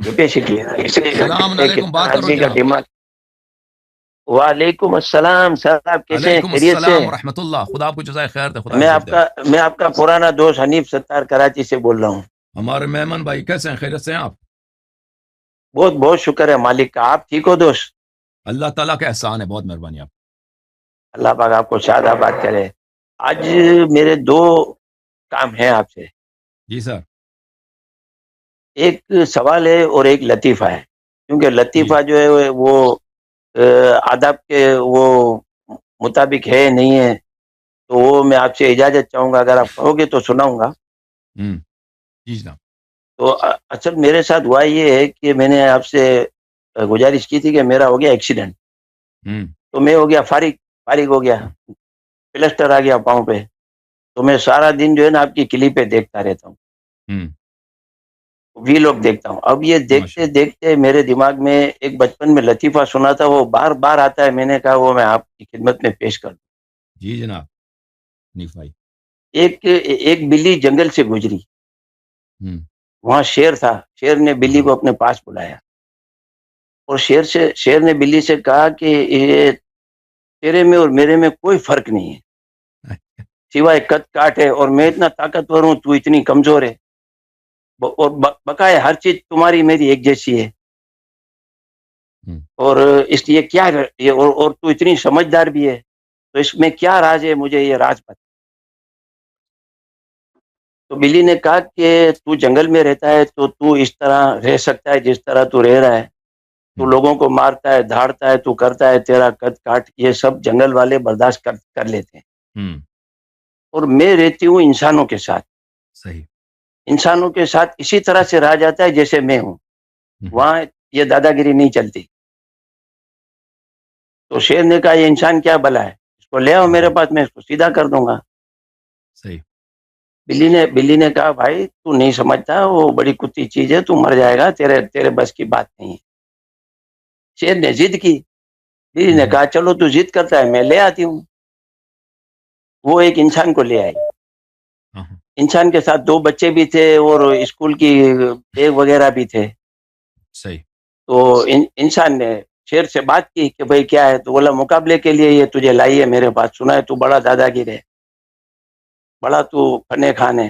Capacity है, इसलिए सलाम कहते हैं कि अलैकुम, बात करो आदमी का जनाब। दिमाग। वालेकुम अस्सलाम साहब, कैसे हैं, अलैकुम खैरियत से? अस्सलाम वरहमतुल्लाह, खुदा आपको जज़ाए खैर दे, खुदा मैं इज्जत दे। आपका मैं आपका पुराना दोस्त हनीफ सत्तार कराची से बोल रहा हूँ। हमारे मेहमान भाई कैसे हैं, खैरियत से हैं आप? बहुत बहुत शुक्र है मालिक का। आप ठीक हो दोस्त? अल्लाह ताला का एहसान है, बहुत मेहरबानी आप। अल्लाह पाक आपको शादाबाद करे। आज मेरे दो काम हैं आपसे। जी सर। एक सवाल है और एक लतीफ़ा है, क्योंकि जी लतीफ़ा जो है वो अ, आदाब के वो मुताबिक है नहीं है, तो वो मैं आपसे इजाज़त चाहूँगा, अगर आप कहोगे तो सुनाऊँगा। हम्म। जी जनाब। तो असल मेरे साथ हुआ ये है कि मैंने आपसे गुजारिश की थी कि मेरा हो गया एक्सीडेंट, हम्म। तो मैं हो गया फारिग, फारिग हो गया, प्लास्टर आ गया पाँव पे। तो मैं सारा दिन जो है ना आपकी क्लिपें देखता रहता हूँ, हम्म। वीलॉग देखता हूँ। अब ये देखते माशाल्लाह। देखते मेरे दिमाग में एक बचपन में लतीफ़ा सुना था, वो बार-बार आता है। मैंने कहा वो मैं आपकी खिदमत में पेश कर दूँ। जी जनाब। हनीफ भाई। एक एक बिल्ली जंगल से गुजरी, हम्म। वहाँ शेर था। शेर ने बिल्ली हाँ। को अपने पास बुलाया और शेर ने बिल्ली से कहा कि ये तेरे में और मेरे में कोई फ़र्क नहीं है, सिवाय कद-काठ है, और मैं इतना ताकतवर हूँ, तू इतनी कमज़ोर है। और बकाया हर चीज़ तुम्हारी मेरी एक जैसी है, हम्म। और इसलिए क्या ये, और तू इतनी समझदार भी है, तो इसमें क्या राज है, मुझे ये राज बता। तो बिल्ली ने कहा कि तू जंगल में रहता है तो तू इस तरह रह सकता है जिस तरह तू रह रहा है। तू हम्म। लोगों को मारता है, धाड़ता है, तू करता है, तेरा कद-काठ ये सब जंगल वाले बर्दाश्त कर लेते हैं। हम्म। और मैं रहती हूँ इंसानों के साथ। सही। इंसानों के साथ इसी तरह से रहा जाता है जैसे मैं हूँ। हम्म। वहाँ ये दादागिरी नहीं चलती। तो शेर ने कहा ये इंसान क्या भला है, इसको ले आओ मेरे हम्म। पास, मैं इसको सीधा कर दूंगा। सही। बिल्ली ने कहा भाई तू नहीं समझता, वो बड़ी कुत्ती चीज है, तू मर जाएगा, तेरे तेरे बस की बात नहीं है। शेर ने जिद की। बिल्ली ने हम्म। कहा चलो तू जिद करता है, मैं ले आती हूँ। वो एक इंसान को ले आई। हाँ हाँ। इंसान के साथ दो बच्चे भी थे और स्कूल की बैग वगैरह भी थे। सही। तो इंसान ने शेर से बात की कि भाई क्या है, तो बोला मुकाबले के लिए ये तुझे लाई है मेरे पास, सुना है तू बड़ा दादागिर है, बड़ा तू फने खान है।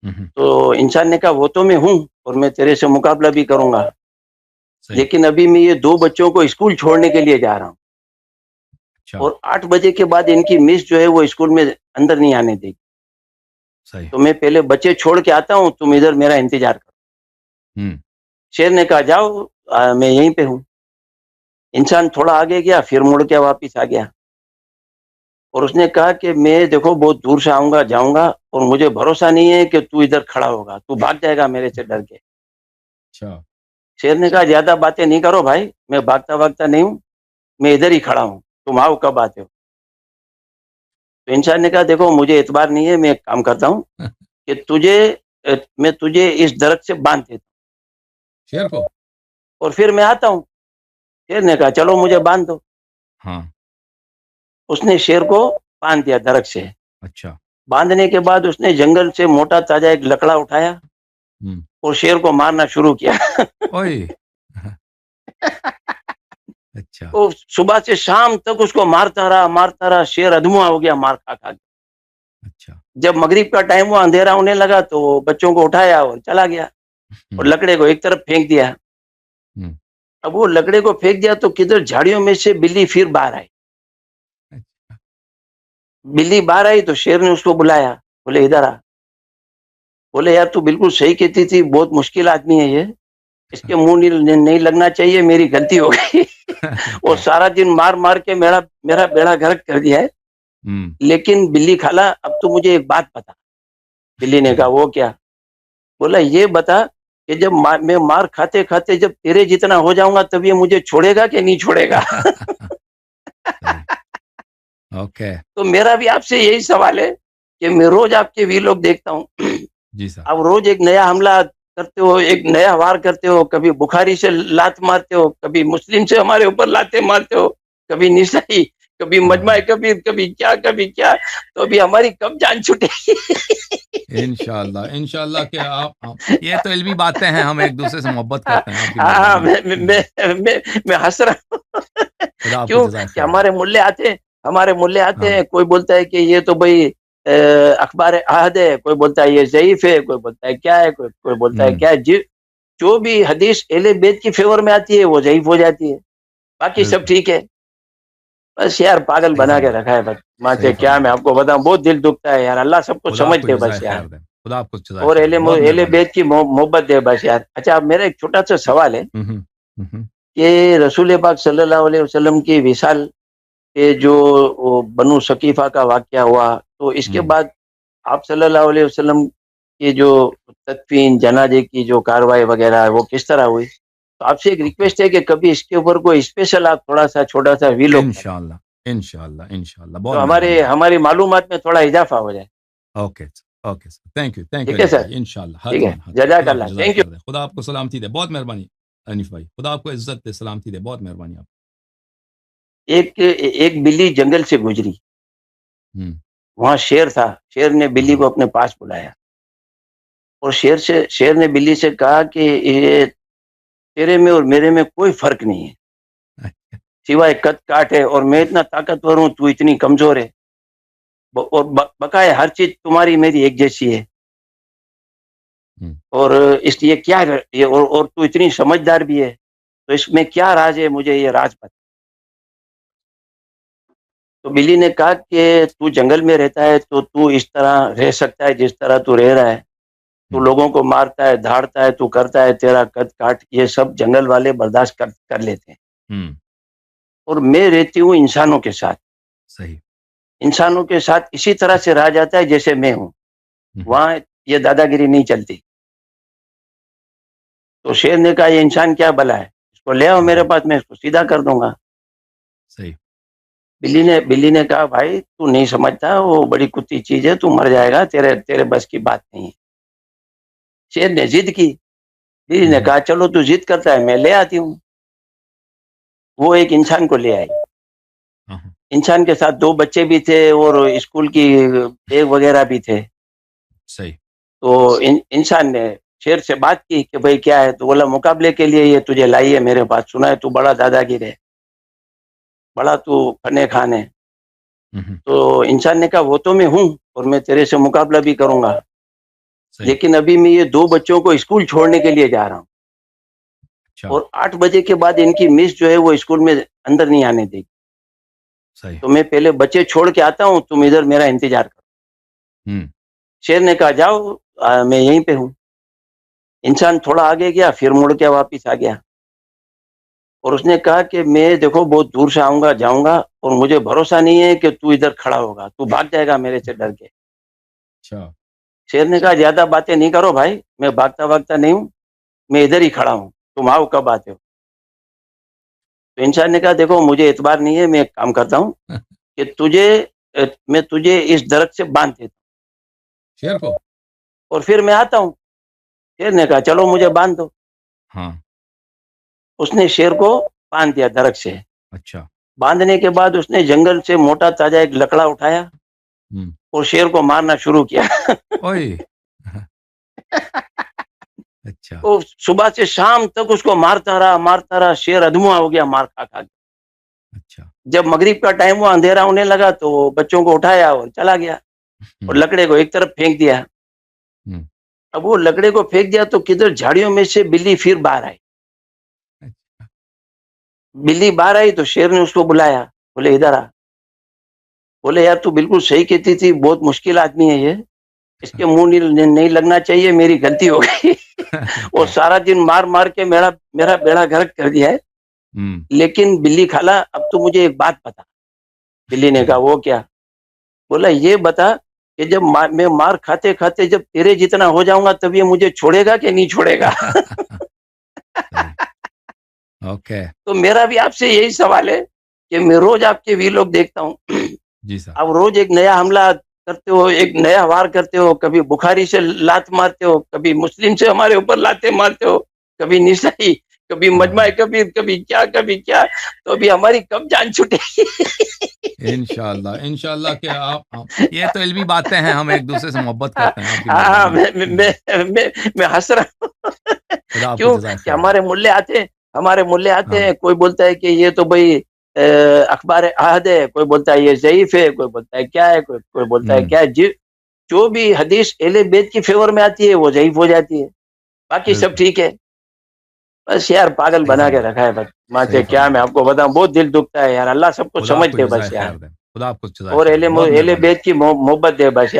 हम्म। तो इंसान ने कहा वो तो मैं हूँ, और मैं तेरे से मुकाबला भी करूंगा, सही। लेकिन अभी मैं ये दो बच्चों को स्कूल छोड़ने के लिए जा रहा हूँ, अच्छा। और 8 बजे के बाद इनकी मिस जो है वो स्कूल में अंदर नहीं आने देगी। सही। तो मैं पहले बच्चे छोड़ के आता हूँ, तुम इधर मेरा इंतजार करो। हम्म। शेर ने कहा जाओ, मैं यहीं पे हूँ। इंसान थोड़ा आगे गया, फिर मुड़ के वापिस आ गया, और उसने कहा कि मैं देखो बहुत दूर से आऊंगा जाऊंगा, और मुझे भरोसा नहीं है कि तू इधर खड़ा होगा, तू भाग जाएगा मेरे से डर के। अच्छा। शेर ने कहा ज्यादा बातें नहीं करो भाई, मैं भागता भागता नहीं हूँ, मैं इधर ही खड़ा हूँ, तुम आओ कब आते हो। तो इंसान ने कहा देखो मुझे एतबार नहीं है, मैं एक काम करता हूँ कि मैं तुझे इस दरख्त से बांध देता शेर को। हूँ और फिर मैं आता हूँ। शेर ने कहा चलो मुझे बांध दो। हाँ। उसने शेर को बांध दिया दरख्त से। अच्छा। बांधने के बाद उसने जंगल से मोटा ताजा एक लकड़ा उठाया हम्म। और शेर को मारना शुरू किया। ओए। अच्छा। वो सुबह से शाम तक उसको मारता रहा, शेर अधमुआ हो गया मार खा खा के। अच्छा। जब मगरिब का टाइम हुआ, अंधेरा होने लगा, तो बच्चों को उठाया और चला गया, और हम्म। लकड़े को एक तरफ फेंक दिया। हम्म। अब वो लकड़े को फेंक दिया तो किधर झाड़ियों में से बिल्ली फिर बाहर आई। अच्छा। बिल्ली बाहर आई तो शेर ने उसको बुलाया, बोले इधर आ। बोले यार तू बिल्कुल सही कहती थी, बहुत मुश्किल आदमी है ये, इसके मुंह नहीं लगना चाहिए, मेरी गलती हो गई। और सारा दिन मार मार के मेरा मेरा बेड़ा गर्क कर दिया है। हम्म। लेकिन बिल्ली खाला अब तो मुझे एक बात बता। बिल्ली ने कहा वो क्या? बोला ये बता कि जब मैं मार खाते खाते जब तेरे जितना हो जाऊंगा तब ये मुझे छोड़ेगा कि नहीं छोड़ेगा। सही। ओके। तो मेरा भी आपसे यही सवाल है कि मैं रोज आपके वीलॉग देखता हूँ। जी सर। आप रोज एक नया हमला करते हो, एक नया वार करते हो, कभी बुखारी से लात मारते हो, कभी मुस्लिम से हमारे ऊपर लाते मारते हो, कभी निसाई, कभी हाँ मजमा हाँ। कबीर, कभी क्या कभी क्या। तो अभी हमारी कब जान छूटेगी? इंशाल्लाह इंशाल्लाह कि आप ये तो इल्मी बातें हैं, हम एक दूसरे से मोहब्बत करते हैं आपकी हाँ, मेहरबानी। मैं हंस रहा हूँ। खुदा आपको क्यों जज़ाय कि खैर दे। हमारे मूल्य आते हाँ, हैं, कोई बोलता है कि ये तो भाई अखबार अहद है, कोई बोलता है ये ज़ईफ़ है, कोई बोलता है क्या है, कोई बोलता है हुँ, क्या है। जो भी हदीस अहले बैत की फ़ेवर में आती है, वो ज़ईफ़ हो जाती है, बाकी सब बिल्कुल, ठीक है। बस यार पागल सही बना के फरमाया, रखा है बस। माँ सही के क्या मैं फरमाया। आपको बताऊँ, बहुत दिल दुखता है यार, अल्लाह सबको खुदा समझ आपको दे जज़ाय बस यार। खैर दे, खुदा आपको जज़ाय और खैर दे, बहुत अहले मेहरबानी। बैत की मोहब्बत दे बस यार। अच्छा, अब मेरा एक छोटा-सा सवाल है हुँ, हुँ, हुँ, हुँ, कि रसूल पाक सल्लल्लाहु अलैहि वसल्लम की विसाल के जो वो बनु सकीफ़ा का वाक़या हुआ, तो इसके हुँ, बाद आप सल्लल्लाहु अलैहि वसल्लम की जो तदफ़ीन, जनाज़े की जो कार्रवाई वग़ैरह है, वो किस तरह हुई? तो आपसे एक ओके। रिक्वेस्ट है कि कभी इसके ऊपर कोई स्पेशल आप थोड़ा-सा छोटा-सा वीलॉग करें, इंशाल्लाह, इंशाल्लाह, इंशाल्लाह, तो बहुत मेहरबानी आप। हमारी मालूमात में थोड़ा इज़ाफ़ा हो जाए। Okay, okay sir, thank you ठीक है अनीफ सर? भाई, इंशाल्लाह, ठीक है। हतमन, हतमन, खुदा आपको जज़ाकल्लाह। जज़ाय थैंक यू। खैर दे, खुदा आपको सलामती दे, बहुत मेहरबानी अनीफ भाई, खुदा आपको इज़्ज़त दे, सलामती दे, बहुत मेहरबानी आप। एक बिल्ली जंगल से गुज़री, हुँ, वहाँ शेर था, शेर ने बिल्ली हाँ, को अपने पास बुलाया और शेर ने बिल्ली से कहा कि ये तेरे में और मेरे में कोई फ़र्क नहीं है, अच्छा, सिवाय कद-काठ है और मैं इतना ताकतवर हूँ, तू इतनी कमज़ोर है। बकाया हर चीज़ तुम्हारी मेरी एक जैसी है हुँ, और इसलिए क्या ये और तू इतनी समझदार भी है, तो इसमें क्या राज़ है, मुझे ये राज़ बता। तो बिल्ली ने कहा कि तू जंगल में रहता है, तो तू इस तरह रह सकता है जिस तरह तू रह रहा है। तू हुँ, लोगों को मारता है, धाड़ता है, तू करता है, तेरा कद-काठ ये सब जंगल वाले बर्दाश्त कर कर लेते हैं हुँ, और मैं रहती हूँ सही, इंसानों के साथ इसी तरह से रहा जाता है जैसे मैं हूँ। हुँ, हुँ, वहाँ ये दादागिरी नहीं चलती। तो शेर ने कहा ये इंसान क्या भला है, इसको ले आओ हुँ, मेरे हुँ, पास, मैं इसको सीधा कर दूँगा। सही, बिल्ली ने कहा भाई तू नहीं समझता, वो बड़ी कुत्ती चीज़ है, तू मर जाएगा, तेरे तेरे बस की बात नहीं है। शेर ने ज़िद की, बिल्ली हुँ, ने हुँ, कहा चलो तू ज़िद करता है, मैं ले आती हूँ। वो एक इंसान को ले आई। हाँ, हाँ, इंसान के साथ 2 बच्चे भी थे और स्कूल की बैग वगैरह भी थे। सही, तो इंसान ने शेर से बात की कि भाई क्या है? तो बोला मुकाबले के लिए ये तुझे लाई है मेरे पास, सुना है तू बड़ा दादागिर है, बड़ा तू फन्ने-खान है। हुँ, हुँ, तो इंसान ने कहा वो तो मैं हूँ और मैं तेरे से मुकाबला भी करूँगा, सही, लेकिन अभी मैं ये 2 बच्चों को स्कूल छोड़ने के लिए जा रहा हूँ अच्छा, और 8 बजे के बाद इनकी मिस जो है वो स्कूल में अंदर नहीं आने देगी। सही, तो मैं पहले बच्चे छोड़ के आता हूँ, तुम इधर मेरा इंतज़ार करो। हुँ, शेर ने कहा जाओ मैं यहीं पे हूँ। इंसान थोड़ा आगे गया, फिर मुड़ के वापिस आ गया और उसने कहा कि मैं देखो बहुत दूर से आऊँगा, जाऊँगा और मुझे भरोसा नहीं है कि तू इधर खड़ा होगा, तू भाग जाएगा मेरे से डर के। अच्छा, शेर ने कहा ज़्यादा बातें नहीं करो भाई, मैं भागता-वागता नहीं हूँ, मैं इधर ही खड़ा हूँ, तुम आओ कब आते हो? तो इंसान ने कहा देखो मुझे एतबार नहीं है, मैं एक काम करता हूँ कि मैं तुझे इस दरख्त से बाँध देता हूँ शेर को? और फिर मैं आता हूँ। शेर ने कहा चलो मुझे बाँध दो। हाँ, उसने शेर को बाँध दिया दरख्त से। अच्छा, बाँधने के बाद उसने जंगल से मोटा ताज़ा एक लकड़ा उठाया हुँ, और शेर को मारना शुरू किया। ओए! अच्छा, वो सुबह से शाम तक उसको मारता रहा, शेर अधमुआ हो गया मार खा-खा के। अच्छा, जब मगरिब का टाइम हुआ, अंधेरा होने लगा तो बच्चों को उठाया और चला गया और हुँ, लकड़े को एक तरफ फेंक दिया। हुँ, अब वो लकड़े को फेंक दिया तो किधर झाड़ियों में से बिल्ली फिर बाहर आई। अच्छा, बिल्ली बाहर आई तो शेर ने उसको बुलाया, बोले इधर आ। बोले यार तू बिल्कुल सही कहती थी, बहुत मुश्किल आदमी है ये, इसके मुँह नहीं लगना चाहिए, मेरी गलती हो गई। और ओके, सारा दिन मार-मार के मेरा मेरा बेड़ा गर्क कर दिया है। हुँ, लेकिन बिल्ली खाला अब तू मुझे एक बात बता। बिल्ली ने कहा वो क्या? बोला ये बता कि जब मैं मार खाते-खाते जब तेरे जितना हो जाऊँगा तब ये मुझे छोड़ेगा कि नहीं छोड़ेगा? सही, ओके, तो मेरा भी आपसे यही सवाल है कि मैं रोज़ आपके वीलॉग देखता हूँ। जी साहब, आप रोज़ एक नया हमला करते हो, एक नया वार करते हो, कभी बुखारी से लात मारते हो, कभी मुस्लिम से हमारे ऊपर लातें मारते हो, कभी निसाई, कभी मजमा कभी कभी क्या, तो अभी हमारी कब जान छूटेगी। इंशाल्लाह इंशाल्लाह कि आप ये तो इल्मी बातें हैं, हम एक दूसरे से मोहब्बत करते हैं, आपकी हाँ, मेहरबानी। मैं हंस रहा हूँ। खुदा आपको क्यों जज़ाय कि खैर दे। हमारे मूल्य आते हाँ, हैं, कोई बोलता है कि ये तो भाई अखबार अहद है, कोई बोलता है ये ज़ईफ़ है, कोई बोलता है क्या है, कोई बोलता है हुँ, क्या है। जो भी हदीस अहले बैत की फ़ेवर में आती है, वो ज़ईफ़ हो जाती है, बाकी सब बिल्कुल, ठीक है। बस यार पागल सही बना के फरमाया, रखा है बस। माँ के सही क्या मैं फरमाया। आपको बताऊँ, बहुत दिल दुखता है यार, अल्लाह सबको खुदा समझ आपको दे जज़ाय बस यार। खैर दे, खुदा आपको जज़ाय और खैर दे, बहुत अहले मेहरबानी। बैत की मोहब्बत दे बस।